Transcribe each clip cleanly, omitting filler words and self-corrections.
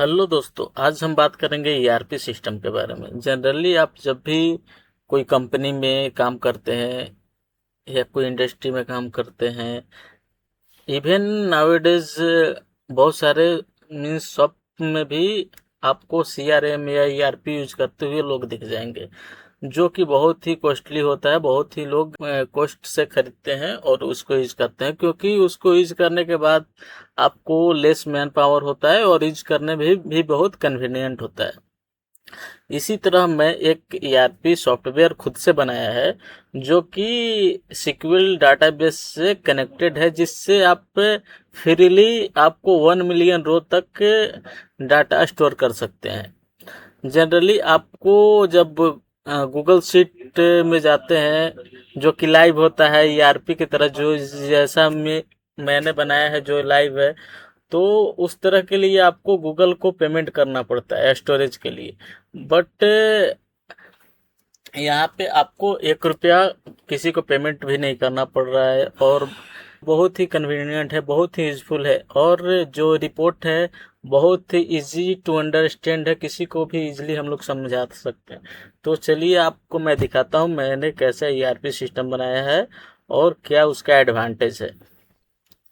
Hello दोस्तों, आज हम बात करेंगे ईआरपी सिस्टम के बारे में। जनरली आप जब भी कोई कंपनी में काम करते हैं या कोई इंडस्ट्री में काम करते हैं, इवन नाउअडेज बहुत सारे मीन्स शॉप में भी आपको सीआरएम या ईआरपी यूज करते हुए लोग दिख जाएंगे, जो कि बहुत ही कॉस्टली होता है। बहुत ही लोग कॉस्ट से खरीदते हैं और उसको यूज करते हैं, क्योंकि उसको यूज करने के बाद आपको लेस मैन पावर होता है और यूज करने में भी बहुत कन्वीनियंट होता है। इसी तरह मैं एक ईआरपी सॉफ्टवेयर खुद से बनाया है, जो कि सिक्वल डाटाबेस से कनेक्टेड है, जिससे आप फ्रीली आपको 1 मिलियन रो तक डाटा स्टोर कर सकते हैं। जनरली आपको जब गूगल शीट में जाते हैं, जो कि लाइव होता है ईआरपी की तरह, जो जैसा मैंने बनाया है जो लाइव है, तो उस तरह के लिए आपको गूगल को पेमेंट करना पड़ता है स्टोरेज के लिए। बट यहाँ पे आपको 1 रुपया किसी को पेमेंट भी नहीं करना पड़ रहा है, और बहुत ही कन्वीनियंट है, बहुत ही यूजफुल है, और जो रिपोर्ट है बहुत ही इजी टू अंडरस्टैंड है, किसी को भी इजीली हम लोग समझा सकते हैं। तो चलिए आपको मैं दिखाता हूँ मैंने कैसे ईआरपी सिस्टम बनाया है और क्या उसका एडवांटेज है।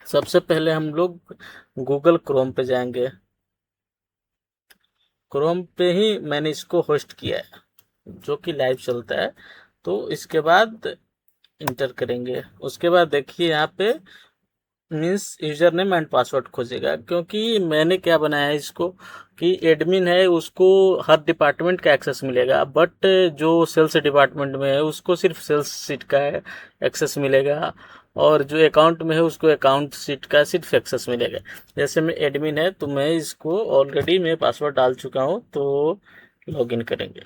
सबसे पहले हम लोग गूगल क्रोम पे जाएंगे। क्रोम पे ही मैंने इसको होस्ट किया है, जो कि लाइव चलता है। तो इसके बाद इंटर करेंगे। उसके बाद देखिए यहाँ पे means user name and password खोजेगा, क्योंकि मैंने क्या बनाया है इसको कि एडमिन है उसको हर डिपार्टमेंट का एक्सेस मिलेगा, बट जो सेल्स डिपार्टमेंट में है उसको सिर्फ सेल्स सीट का एक्सेस मिलेगा, और जो अकाउंट में है उसको अकाउंट सीट का सिर्फ एक्सेस मिलेगा। जैसे मैं एडमिन है तो मैं इसको ऑलरेडी मैं पासवर्ड डाल चुका हूँ, तो लॉगिन करेंगे।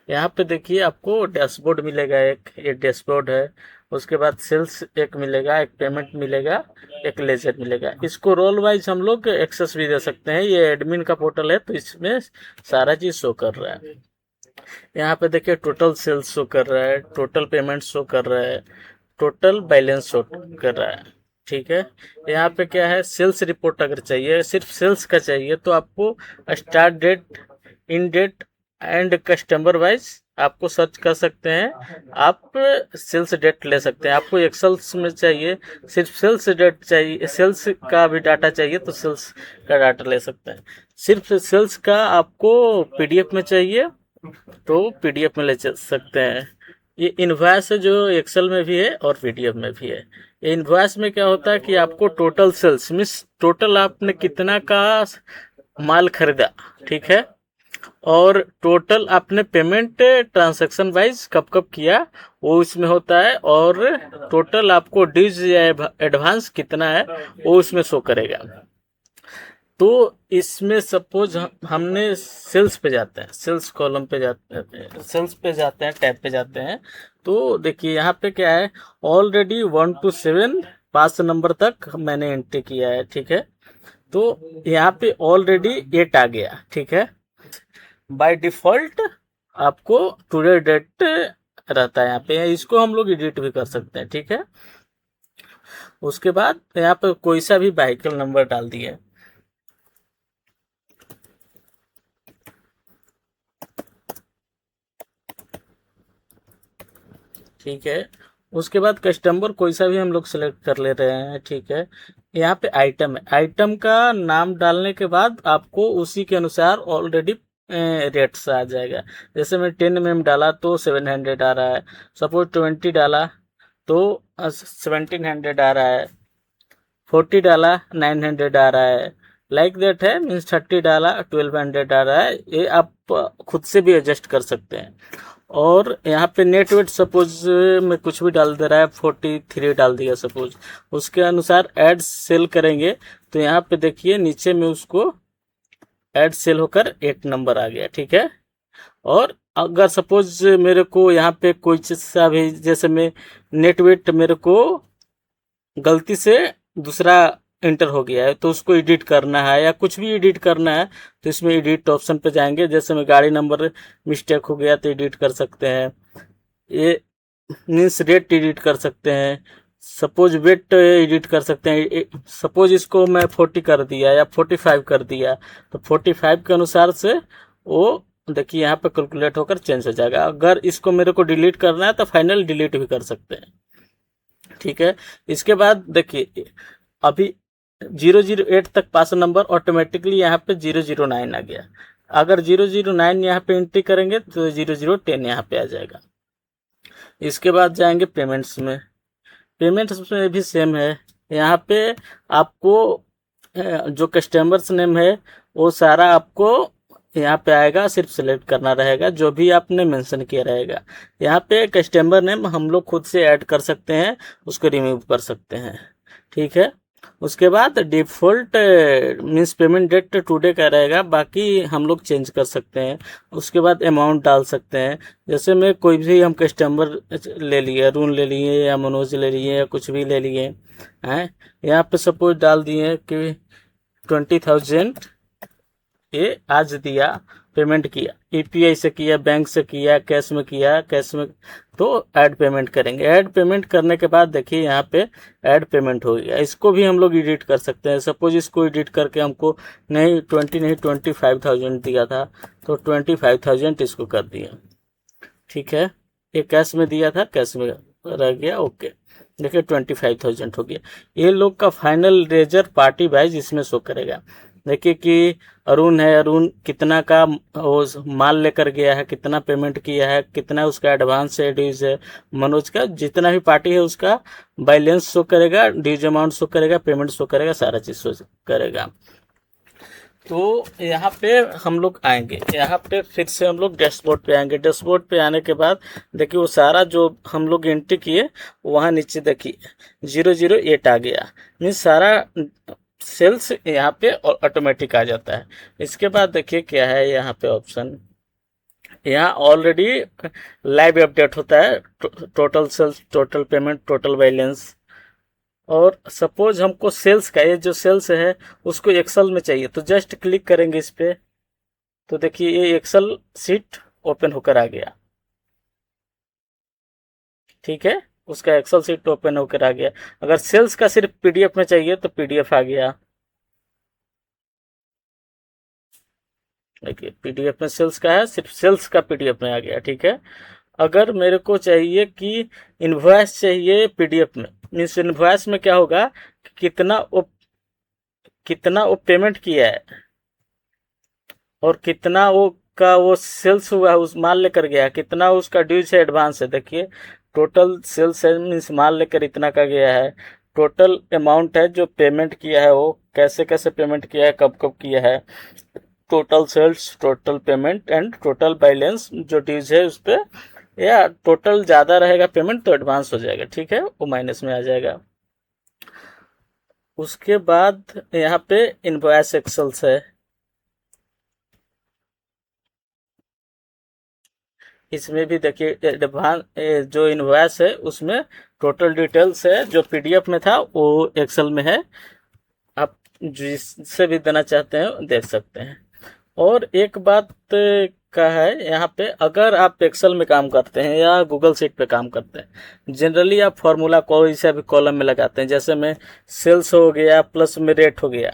यहाँ पे देखिए आपको डैशबोर्ड मिलेगा, एक ये डैशबोर्ड है। उसके बाद सेल्स एक मिलेगा, एक पेमेंट मिलेगा, एक लेजर मिलेगा। इसको रोल वाइज हम लोग एक्सेस भी दे सकते हैं। ये एडमिन का पोर्टल है तो इसमें सारा चीज शो कर रहा है। यहाँ पे देखिए टोटल सेल्स शो कर रहा है, टोटल पेमेंट शो कर रहा है, टोटल बैलेंस शो कर रहा है। ठीक है। यहाँ पे क्या है, सेल्स रिपोर्ट अगर चाहिए, सिर्फ सेल्स का चाहिए, तो आपको start date, in date and customer wise आपको सर्च कर सकते हैं। आप सेल्स डेट ले सकते हैं। आपको एक्सेल में चाहिए, सिर्फ सेल्स डेट चाहिए, सेल्स का भी डाटा चाहिए तो सेल्स का डाटा ले सकते हैं। सिर्फ सेल्स का आपको पीडीएफ में चाहिए तो पीडीएफ में ले सकते हैं। ये इनवॉइस है जो एक्सेल में भी है और पीडीएफ में भी है। ये इनवॉइस में क्या होता है कि आपको टोटल सेल्स मीन्स टोटल आपने कितना का माल खरीदा, ठीक है, और टोटल आपने पेमेंट ट्रांजैक्शन वाइज कब कब किया वो इसमें होता है, और टोटल आपको ड्यूज या एडवांस कितना है वो उसमें शो करेगा। तो इसमें सपोज हमने सेल्स पे जाते हैं, सेल्स कॉलम पे जाते हैं, सेल्स पे जाते हैं, टैब पे जाते हैं। तो देखिए यहाँ पे क्या है, ऑलरेडी 1 to 7 5 नंबर तक मैंने एंट्री किया है, ठीक है। तो यहाँ पे ऑलरेडी 8 आ गया, ठीक है। बाय डिफॉल्ट आपको टुडे डेट रहता है यहाँ पे, इसको हम लोग एडिट भी कर सकते हैं, ठीक है। उसके बाद यहाँ पे कोई सा भी व्हीकल नंबर डाल दिए, ठीक है। उसके बाद कस्टमर कोई सा भी हम लोग सेलेक्ट कर ले रहे हैं, ठीक है। यहाँ पे आइटम है, आइटम का नाम डालने के बाद आपको उसी के अनुसार ऑलरेडी रेट्स आ जाएगा। जैसे मैं 10 mm डाला तो 700 आ रहा है, सपोज 20 डाला तो 1700 आ रहा है, 40 डाला 900 आ रहा है, लाइक दैट है। मीन्स 30 डाला 1200 आ रहा है। ये आप खुद से भी एडजस्ट कर सकते हैं। और यहाँ पे नेट वेट सपोज में कुछ भी डाल दे रहा है, 43 डाल दिया सपोज, उसके अनुसार एड सेल करेंगे तो यहाँ पे देखिए नीचे में उसको एड सेल होकर 8 नंबर आ गया, ठीक है। और अगर सपोज मेरे को यहाँ पे कोई चीज़ सा भी, जैसे मैं नेट वेट मेरे को गलती से दूसरा इंटर हो गया है तो उसको एडिट करना है या कुछ भी एडिट करना है, तो इसमें एडिट ऑप्शन पे जाएंगे। जैसे मैं गाड़ी नंबर मिस्टेक हो गया तो एडिट कर सकते हैं, ये मीन्स रेट एडिट कर सकते हैं, सपोज वेट एडिट कर सकते हैं। सपोज इसको मैं 40 कर दिया या 45 कर दिया, तो 45 के अनुसार से वो देखिए यहाँ पे कैलकुलेट होकर चेंज हो जाएगा। अगर इसको मेरे को डिलीट करना है तो फाइनल डिलीट भी कर सकते हैं, ठीक है। इसके बाद देखिए अभी 008 तक पास नंबर ऑटोमेटिकली यहाँ पे 009 आ गया। अगर 009 यहाँ पे एंट्री करेंगे तो 0010 यहाँ पे आ जाएगा। इसके बाद जाएंगे पेमेंट्स में। पेमेंट्स में भी सेम है। यहाँ पे आपको जो कस्टमर्स नेम है वो सारा आपको यहाँ पे आएगा, सिर्फ सेलेक्ट करना रहेगा जो भी आपने मेंशन किया रहेगा। यहाँ पे कस्टमर नेम हम लोग खुद से ऐड कर सकते हैं, उसको रिमूव कर सकते हैं, ठीक है। उसके बाद default means payment date today का रहेगा, बाकी हम लोग चेंज कर सकते हैं। उसके बाद अमाउंट डाल सकते हैं। जैसे मैं कोई भी हम कस्टमर ले लिए, अरुण ले लिए या मनोज ले लिए या कुछ भी ले लिए हैं, यहाँ पे सपोज डाल दिए कि 20,000 ये आज दिया, पेमेंट किया, यूपीआई से किया, बैंक से किया, कैश में किया, कैश में, तो ऐड पेमेंट करेंगे। ऐड पेमेंट करने के बाद देखिए यहाँ पे ऐड पेमेंट हो गया। इसको भी हम लोग एडिट कर सकते हैं। सपोज इसको एडिट करके हमको नहीं 20 नहीं 25,000 दिया था, तो 25,000 इसको कर दिया, ठीक है। ये कैश में दिया था, कैश में रह गया, ओके। देखिए 25,000 हो गया। ये लोग का फाइनल रेजर पार्टी वाइज इसमें शो करेगा। देखिए कि अरुण है, अरुण कितना का वो माल लेकर गया है, कितना पेमेंट किया है, कितना उसका एडवांस है, ड्यूज है। मनोज का जितना भी पार्टी है उसका बैलेंस शो करेगा, ड्यूज अमाउंट शो करेगा, पेमेंट शो करेगा, सारा चीज़ शो करेगा। तो यहाँ पे हम लोग आएंगे, यहाँ पे फिर से हम लोग डैशबोर्ड पे आएंगे। डैशबोर्ड पे आने के बाद देखिए वो सारा जो हम लोग एंट्री किए वहाँ नीचे देखिए 008 आ गया, मीन्स सारा सेल्स यहाँ पे ऑटोमेटिक आ जाता है। इसके बाद देखिए क्या है यहाँ पे ऑप्शन, यहाँ ऑलरेडी लाइव अपडेट होता है, total sales, total payment, total balance. और सपोज हमको सेल्स का, ये जो सेल्स है उसको एक्सेल में चाहिए, तो जस्ट क्लिक करेंगे इस पे, तो देखिए ये एक्सेल सीट ओपन होकर आ गया, ठीक है। उसका एक्सेल सीट ओपन होकर आ गया। अगर सेल्स का सिर्फ पीडीएफ में चाहिए तो पीडीएफ आ गया, देखिए पीडीएफ में सेल्स का है, सिर्फ सेल्स का पीडीएफ में आ गया, ठीक है। अगर मेरे को चाहिए कि इनवॉइस चाहिए पीडीएफ में, मीन्स इनवॉइस में क्या होगा, कितना वो पेमेंट किया है और कितना वो सेल्स हुआ, उस माल लेकर गया, कितना उसका ड्यूज है, एडवांस है। देखिए टोटल सेल्स है, मीन्स माल लेकर इतना का गया है। टोटल अमाउंट है जो पेमेंट किया है, वो कैसे कैसे पेमेंट किया है, कब कब किया है। Total sales, total payment and total balance जो ड्यूज है उस पर, या टोटल ज़्यादा रहेगा पेमेंट तो एडवांस हो जाएगा, ठीक है, वो माइनस में आ जाएगा। उसके बाद यहाँ पे इनवॉइस एक्सेल्स है, इसमें भी देखिए एडवांस जो इनवॉइस है उसमें टोटल डिटेल्स है, जो पीडीएफ में था वो एक्सेल में है, आप जिससे भी देना चाहते हैं देख सकते हैं। और एक बात का है यहाँ पे, अगर आप एक्सेल में काम करते हैं या गूगल शीट पे काम करते हैं, जनरली आप फॉर्मूला कोई सा भी कॉलम में लगाते हैं। जैसे में सेल्स हो गया प्लस में रेट हो गया,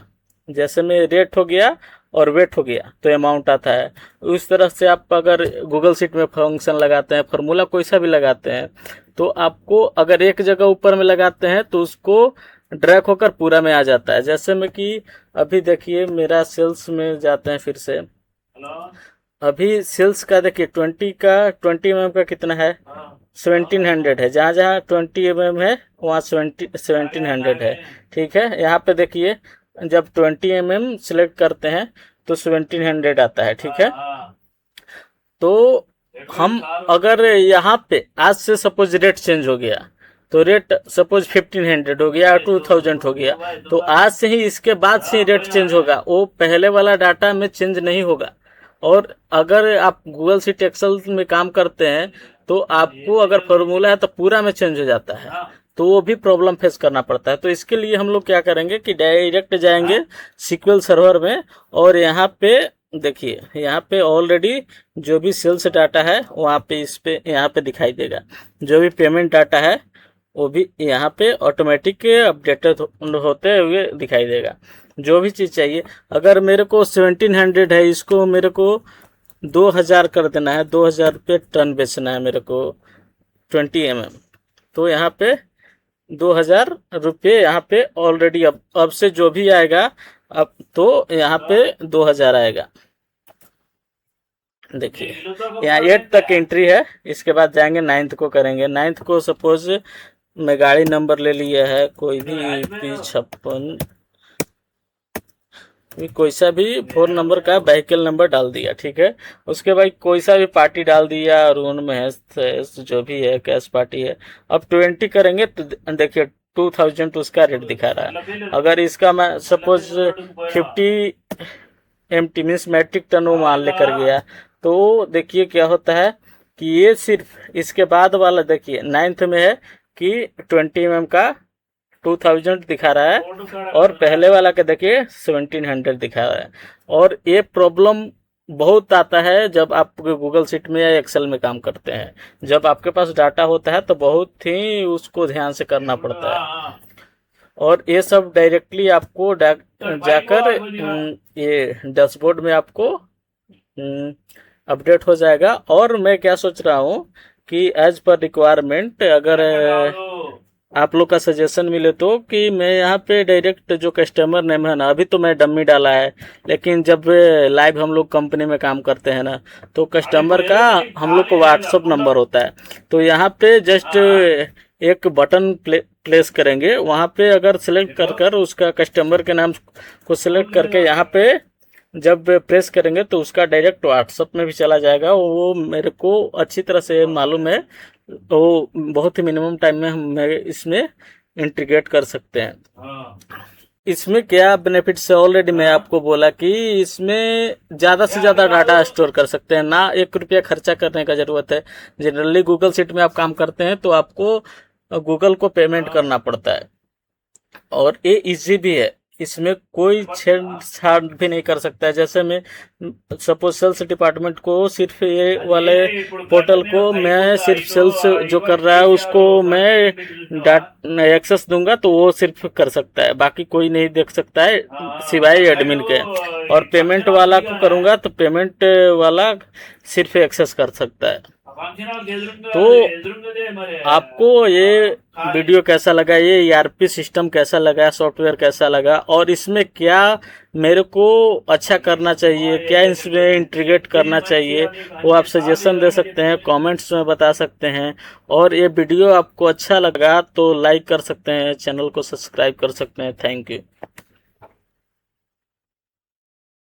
जैसे में रेट हो गया और वेट हो गया तो अमाउंट आता है। उस तरह से आप अगर गूगल शीट में फंक्शन लगाते हैं, फार्मूला कोई सा भी लगाते हैं, तो आपको अगर एक जगह ऊपर में लगाते हैं तो उसको ड्रैग होकर पूरा में आ जाता है। जैसे में कि अभी देखिए मेरा सेल्स में जाते हैं फिर से, अभी सेल्स का देखिए 20 mm का कितना है, 1700 है। जहाँ जहाँ 20 mm है वहाँ 1700 है, ठीक है। यहाँ पे देखिए जब 20 mm सिलेक्ट करते हैं तो 1700 आता है, ठीक है। तो हम अगर यहाँ पे आज से सपोज रेट चेंज हो गया, तो रेट सपोज 1500 हो गया, 2000 हो गया, तो आज से ही इसके बाद से रेट चेंज होगा, वो पहले वाला डाटा में चेंज नहीं होगा। और अगर आप गूगल शीट एक्सेल में काम करते हैं तो आपको अगर फॉर्मूला है तो पूरा में चेंज हो जाता है, तो वो भी प्रॉब्लम फेस करना पड़ता है। तो इसके लिए हम लोग क्या करेंगे कि डायरेक्ट जाएंगे सीक्वल सर्वर में, और यहाँ पे देखिए यहाँ पे ऑलरेडी जो भी सेल्स डाटा है वहाँ पे इस पे यहाँ पे दिखाई देगा, जो भी पेमेंट डाटा है वो भी यहाँ पे ऑटोमेटिक अपडेटेड होते हुए दिखाई देगा। जो भी चीज़ चाहिए, अगर मेरे को 1700 है, इसको मेरे को 2000 कर देना है, 2000 रुपये टन बेचना है मेरे को 20 mm, तो यहाँ पे 2000 रुपये यहाँ पे ऑलरेडी अब से जो भी आएगा अब तो यहाँ पे 2000 आएगा। देखिए यहाँ 8 तक एंट्री है, इसके बाद जाएंगे 9th को करेंगे। 9th को सपोज मैं गाड़ी नंबर ले लिया है कोई भी P56, कोई सा भी 4 नंबर का व्हीकल नंबर डाल दिया, ठीक है। उसके बाद कोई सा भी पार्टी डाल दिया, अरुण महेश जो भी है, कैश पार्टी है। अब 20 करेंगे तो देखिए 2000 उसका रेट दिखा रहा है। अगर इसका मैं suppose 50 MT means metric ton वो माल लेकर गया, तो देखिए क्या होता है कि ये सिर्फ इसके बाद वाला देखिए 9th में है कि 20 mm का 2000 दिखा रहा है, और पहले वाला का देखिए 1700 दिखा रहा है। और ये प्रॉब्लम बहुत आता है जब आप गूगल शीट में या एक्सेल में काम करते हैं। जब आपके पास डाटा होता है तो बहुत ही उसको ध्यान से करना पड़ता है, और ये सब डायरेक्टली आपको जाकर ये डैशबोर्ड में आपको अपडेट हो जाएगा। और मैं क्या सोच रहा हूँ कि एज पर रिक्वायरमेंट अगर आप लोग का सजेशन मिले तो कि मैं यहाँ पे डायरेक्ट जो कस्टमर नेम है ना, अभी तो मैं डम्मी डाला है, लेकिन जब लाइव हम लोग कंपनी में काम करते हैं ना, तो कस्टमर का हम लोग को व्हाट्सअप नंबर होता है। तो यहाँ पे जस्ट एक बटन प्लेस करेंगे, वहाँ पे अगर सिलेक्ट कर उसका कस्टमर के नाम को सिलेक्ट करके यहाँ पे जब प्रेस करेंगे तो उसका डायरेक्ट व्हाट्सअप में भी चला जाएगा। वो मेरे को अच्छी तरह से मालूम है, वो बहुत ही मिनिमम टाइम में हम इसमें इंटीग्रेट कर सकते हैं। इसमें क्या बेनिफिट्स है, ऑलरेडी मैं आपको बोला कि इसमें ज़्यादा से ज़्यादा डाटा स्टोर कर सकते हैं, ना 1 रुपया खर्चा करने का ज़रूरत है। जनरली गूगल शीट में आप काम करते हैं तो आपको गूगल को पेमेंट करना पड़ता है, और ये इजी भी है, इसमें कोई छेड़छाड़ भी नहीं कर सकता है। जैसे मैं सपोज सेल्स डिपार्टमेंट को सिर्फ ये वाले पोर्टल को मैं सिर्फ सेल्स जो कर रहा है उसको मैं एक्सेस दूंगा तो वो सिर्फ कर सकता है, बाकी कोई नहीं देख सकता है सिवाय एडमिन के। और पेमेंट वाला को करूंगा तो पेमेंट वाला सिर्फ एक्सेस कर सकता है। तो आपको ये वीडियो कैसा लगा, ये ERP सिस्टम कैसा लगा, सॉफ्टवेयर कैसा लगा, और इसमें क्या मेरे को अच्छा करना चाहिए, क्या इसमें इंटीग्रेट करना चाहिए, वो आप सजेशन दे सकते हैं, कमेंट्स में बता सकते हैं। और ये वीडियो आपको अच्छा लगा तो लाइक कर सकते हैं, चैनल को सब्सक्राइब कर सकते हैं। Thank you.